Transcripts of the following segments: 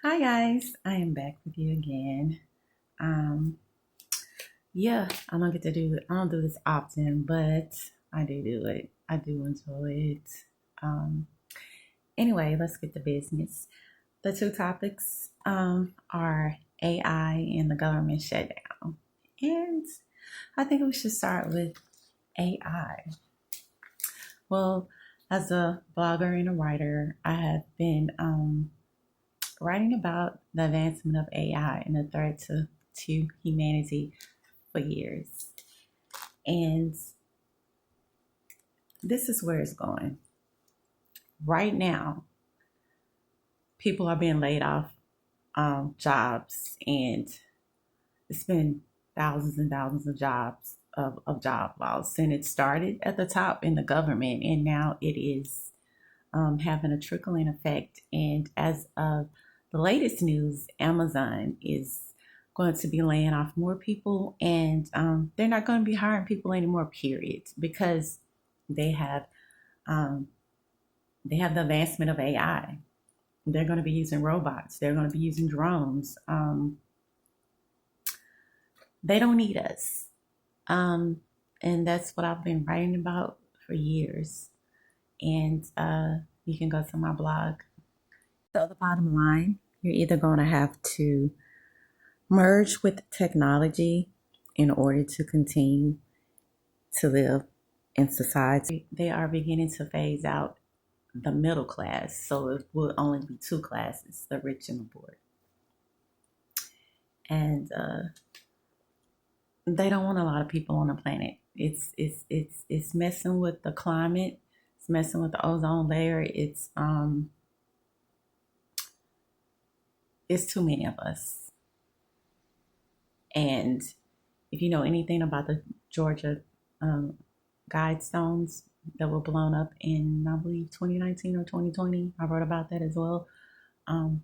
Hi guys, I am back with you again. Um, yeah, I don't do this often, but I do it. I do enjoy it. Um, anyway, let's get to business. The two topics are AI and the government shutdown. And I think we should start with AI. Well, as a blogger and a writer, I have been writing about the advancement of AI and the threat to humanity for years. And this is where it's going. Right now, people are being laid off jobs, and it's been thousands and thousands of jobs of job loss. And it started at the top in the government, and now it is having a trickling effect. And as of the latest news, Amazon is going to be laying off more people, and they're not going to be hiring people anymore. Period, because they have um, they have the advancement of AI. They're going to be using robots. They're going to be using drones. They don't need us, um, and that's what I've been writing about for years. And you can go to my blog. So the bottom line, you're either going to have to merge with technology in order to continue to live in society. They are beginning to phase out the middle class, so it will only be two classes: the rich and the poor. And they don't want a lot of people on the planet. It's messing with the climate. It's messing with the ozone layer. It's too many of us. And if you know anything about the Georgia um, Guidestones that were blown up in, I believe, 2019 or 2020, I wrote about that as well. Um,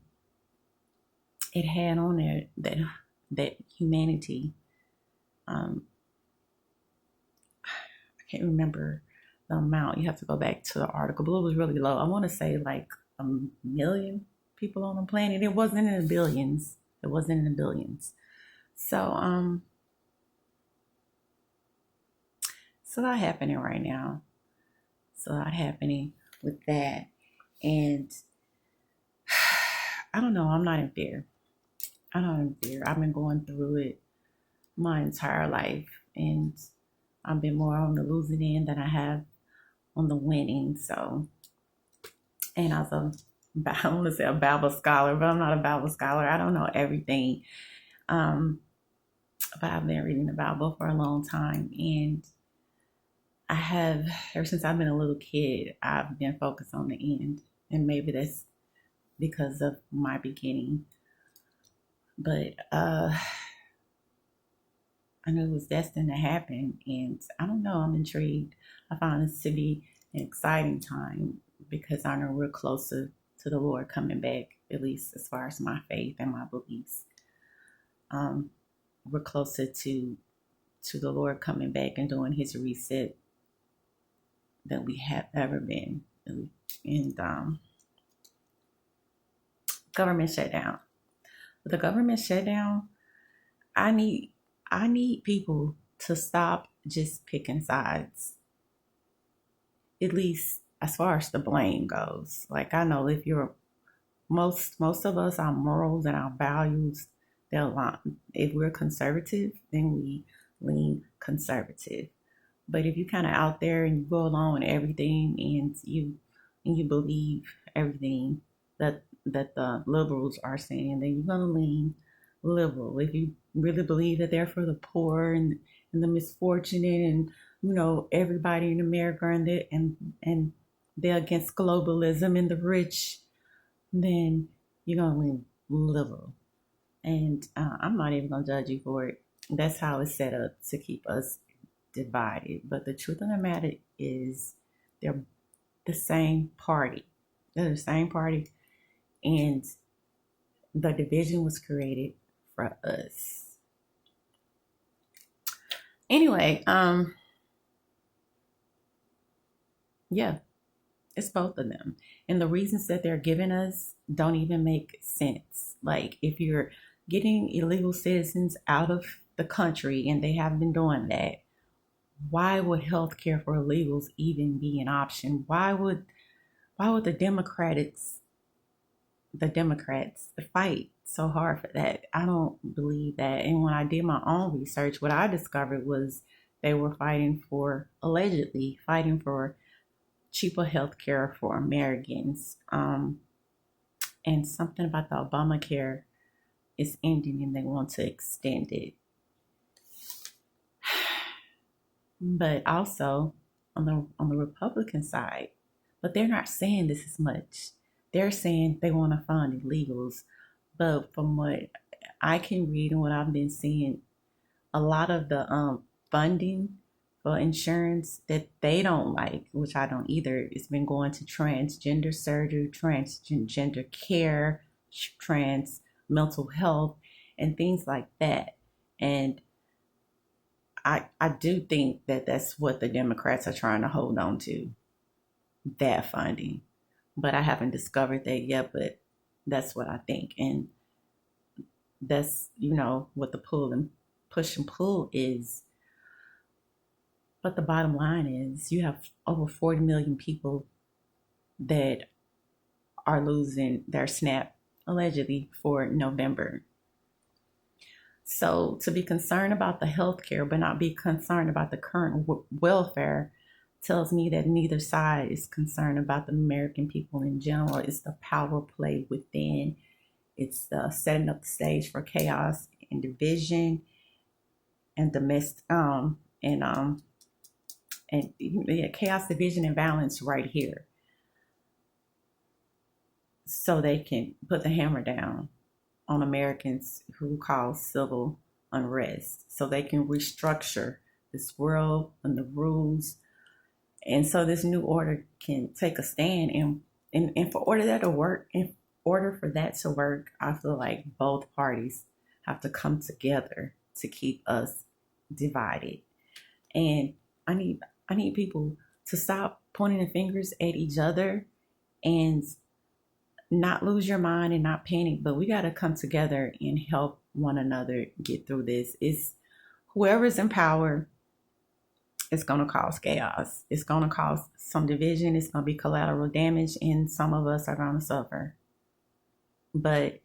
it had on there that humanity. Um, I can't remember the amount. You have to go back to the article, but it was really low. I want to say like a million people on the planet. It wasn't in the billions. It wasn't in the billions. So it's a lot happening right now. It's a lot happening with that. And I don't know, I'm not in fear. I'm not in fear. I've been going through it my entire life, and I've been more on the losing end than I have on the winning. So, and as a, I want to say a Bible scholar, but I'm not a Bible scholar. I don't know everything. Um, but I've been reading the Bible for a long time, and I have, ever since I've been a little kid, I've been focused on the end. And maybe that's because of my beginning. But I knew it was destined to happen. And I don't know, I'm intrigued. I found this to be an exciting time because I know we're closer to the Lord coming back, at least as far as my faith and my beliefs. Um, we're closer to the Lord coming back and doing his reset than we have ever been. And government shutdown. With the government shutdown, I need I need people to stop just picking sides. At least as far as the blame goes. Like I know if you're most of us, our morals and our values, they'll line. If we're conservative, then we lean conservative. But if you kind of out there and you go along with everything and you believe everything that the liberals are saying, then you're gonna lean liberal. If you really believe that they're for the poor and the misfortunate and everybody in America and they're against globalism and the rich, then you're gonna lean liberal. And I'm not even gonna judge you for it. That's how it's set up to keep us divided. But the truth of the matter is, they're the same party. They're the same party, and the division was created for us. Anyway, yeah. It's both of them. And the reasons that they're giving us don't even make sense. Like, if you're getting illegal citizens out of the country and they have been doing that, why would healthcare for illegals even be an option? Why would the Democrats fight so hard for that? I don't believe that. And when I did my own research, what I discovered was they were allegedly fighting for cheaper health care for Americans. And something about the Obamacare is ending and they want to extend it. But also on the Republican side, but they're not saying this as much. They're saying they want to fund illegals. But from what I can read and what I've been seeing, a lot of the funding for insurance that they don't like, which I don't either, it's been going to transgender surgery, transgender care, trans mental health, and things like that. And I do think that that's what the Democrats are trying to hold on to, that funding. But I haven't discovered that yet, but that's what I think. And that's, what the push and pull is. But the bottom line is you have over 40 million people that are losing their SNAP allegedly for November. So to be concerned about the healthcare but not be concerned about the current welfare tells me that neither side is concerned about the American people in general. It's the power play within. It's the setting up the stage for chaos and division and chaos, division, and violence right here, so they can put the hammer down on Americans who cause civil unrest, so they can restructure this world and the rules, and so this new order can take a stand. And for order that to work, in order for that to work, I feel like both parties have to come together to keep us divided. And I need people to stop pointing the fingers at each other and not lose your mind and not panic, but we got to come together and help one another get through this. It's whoever's in power, it's going to cause chaos. It's going to cause some division. It's going to be collateral damage, and some of us are going to suffer. But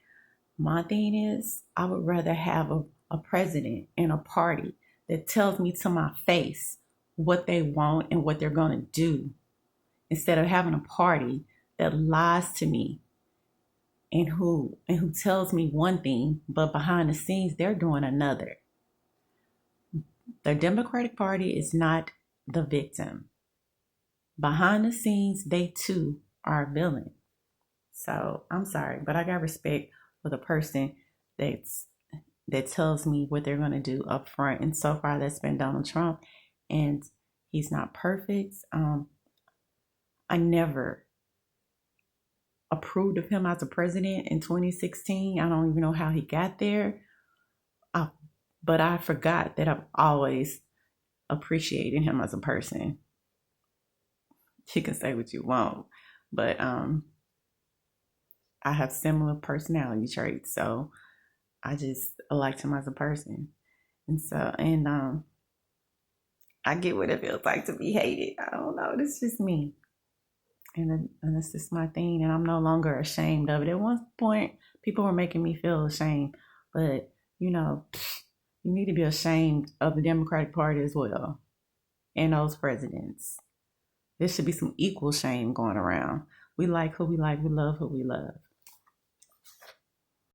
my thing is, I would rather have a president and a party that tells me to my face what they want and what they're going to do, instead of having a party that lies to me and who tells me one thing, but behind the scenes they're doing another. The Democratic Party is not the victim. Behind the scenes, they too are a villain. So I'm sorry, but I got respect for the person that tells me what they're going to do up front. And so far, that's been Donald Trump, and he's not perfect. I never approved of him as a president in 2016. I don't even know how he got there. But I forgot that I've always appreciated him as a person. You can say what you want, but I have similar personality traits, so I just liked him as a person. And I get what it feels like to be hated. I don't know. This is just me. And this is my thing, and I'm no longer ashamed of it. At one point, people were making me feel ashamed, but you need to be ashamed of the Democratic Party as well, and those presidents. There should be some equal shame going around. We like who we like, we love who we love.